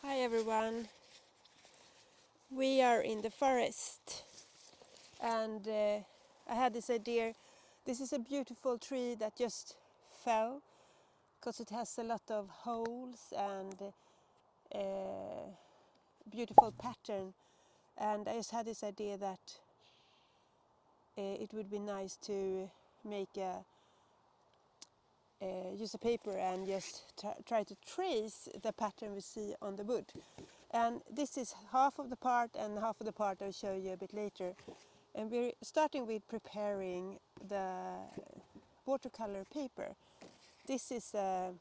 Hi everyone, we are in the forest and I had this idea. This is a beautiful tree that just fell because it has a lot of holes and beautiful pattern, and I just had this idea that it would be nice to make use a paper and just try to trace the pattern we see on the wood. And this is half of the part, and half of the part I'll show you a bit later. And we're starting with preparing the watercolor paper. This is an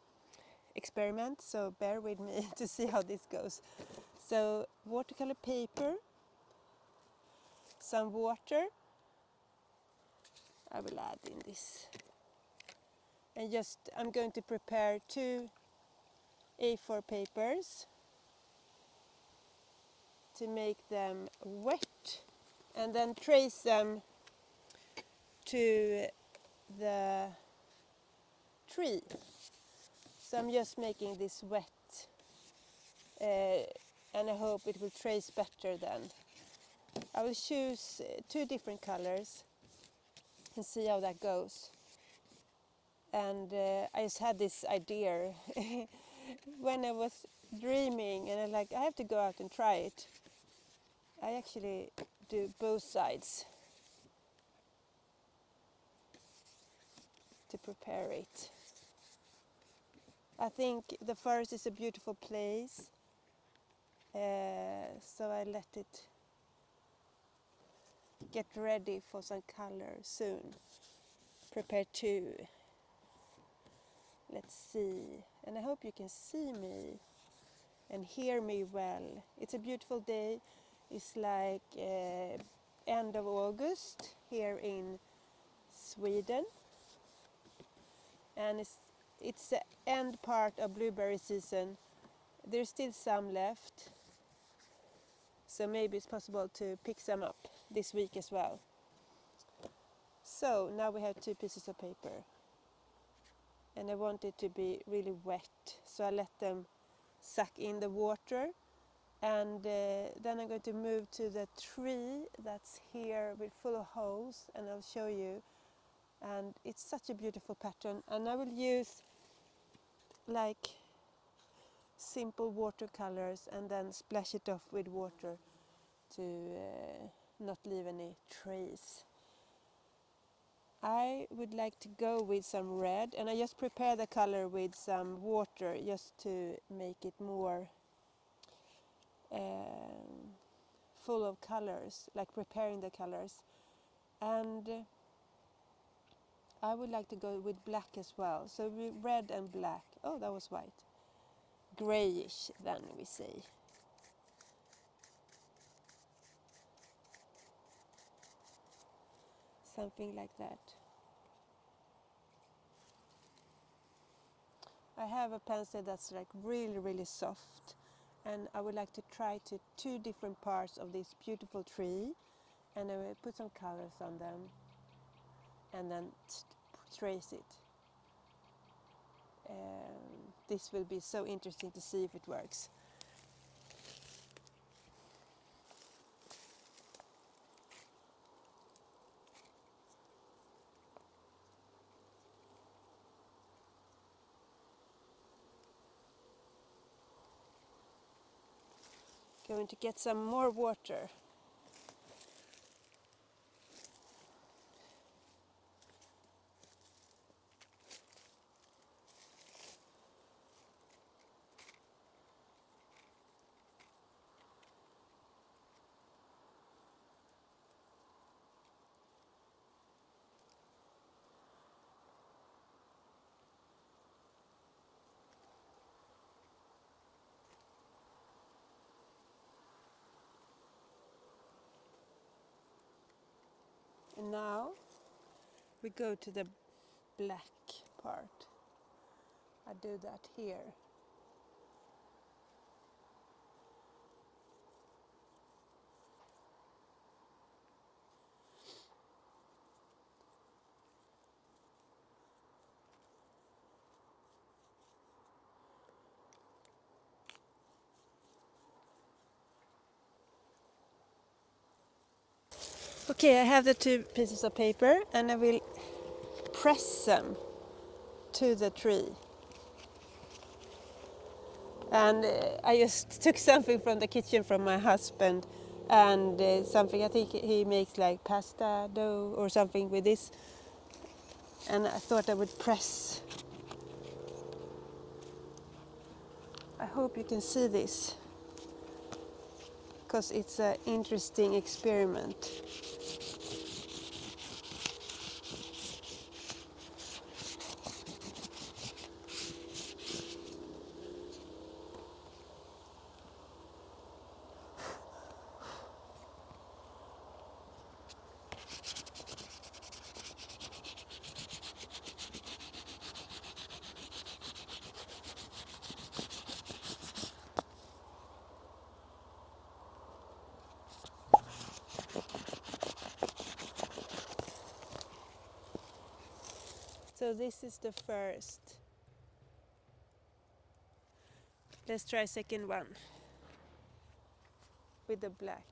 experiment, so bear with me to see how this goes. So watercolor paper, some water, I will add in this. And I'm going to prepare 2 A4 papers to make them wet and then trace them to the tree. So I'm just making this wet and I hope it will trace better then. I will choose 2 different colors and see how that goes. And I just had this idea when I was dreaming, and I have to go out and try it. I actually do both sides to prepare it. I think the forest is a beautiful place, so I let it get ready for some color soon. Prepare 2. Let's see, and I hope you can see me and hear me well. It's a beautiful day. It's like end of August here in Sweden, and it's the end part of blueberry season. There's still some left, so maybe it's possible to pick some up this week as well. So now we have 2 pieces of paper, and I want it to be really wet, so I let them suck in the water. And then I'm going to move to the tree that's here with full of holes, and I'll show you. And it's such a beautiful pattern, and I will use like simple watercolors and then splash it off with water to not leave any trace. I would like to go with some red, and I just prepare the color with some water just to make it more full of colors, like preparing the colors. And I would like to go with black as well. So red and black. Oh, that was white. Grayish, then we say. Something like that. I have a pencil that's like really, really soft. And I would like to try 2 different parts of this beautiful tree. And I will put some colors on them. And then trace it. This will be so interesting to see if it works. Going to get some more water. And now we go to the black part. I do that here. Okay, I have the 2 pieces of paper and I will press them to the tree. And I just took something from the kitchen from my husband and something, I think he makes like pasta dough or something with this. And I thought I would press. I hope you can see this because it's an interesting experiment. So this is the first. Let's try second one with the black.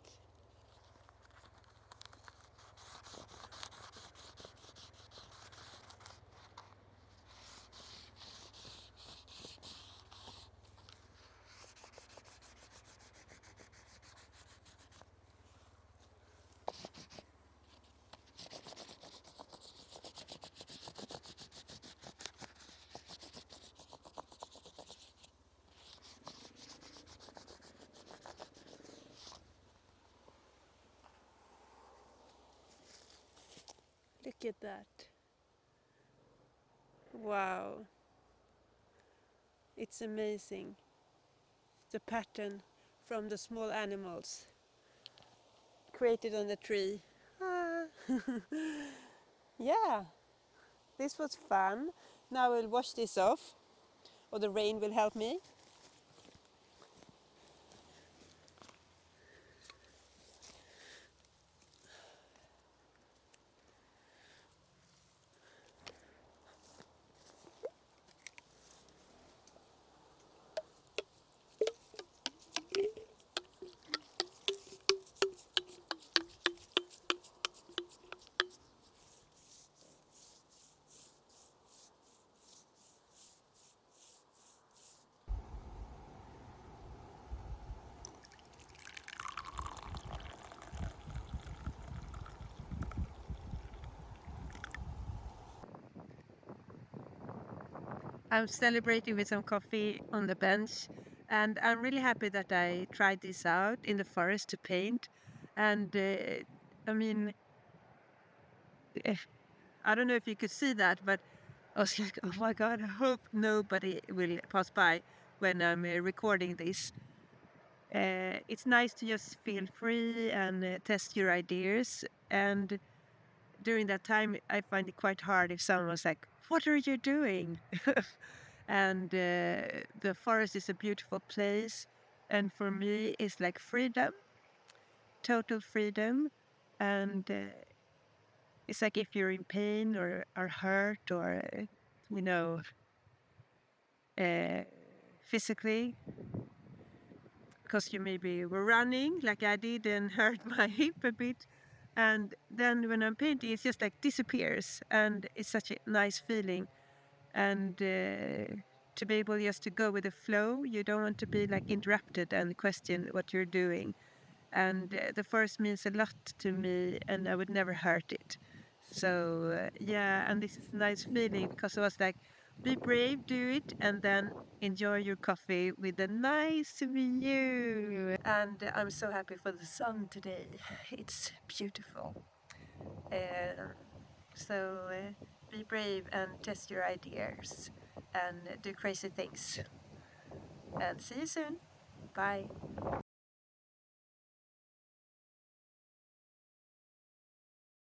Look at that. Wow. It's amazing. The pattern from the small animals created on the tree. Ah. Yeah, this was fun. Now I will wash this off, or the rain will help me. I'm celebrating with some coffee on the bench, and I'm really happy that I tried this out in the forest to paint. And I mean, eh, I don't know if you could see that, but I was like, oh my God, I hope nobody will pass by when I'm recording this. It's nice to just feel free and test your ideas. And during that time, I find it quite hard if someone was like, "What are you doing?" And the forest is a beautiful place. And for me, it's like freedom, total freedom. And it's like if you're in pain or are hurt or, you know, uh, physically, because you maybe were running like I did and hurt my hip a bit. And then when I'm painting, it's just like disappears. And it's such a nice feeling. And to be able just to go with the flow, you don't want to be like interrupted and question what you're doing. And the forest means a lot to me, and I would never hurt it. So yeah, and this is a nice feeling because I was like, be brave, do it, and then enjoy your coffee with a nice view. And I'm so happy for the sun today. It's beautiful. So be brave and test your ideas and do crazy things. And see you soon. Bye.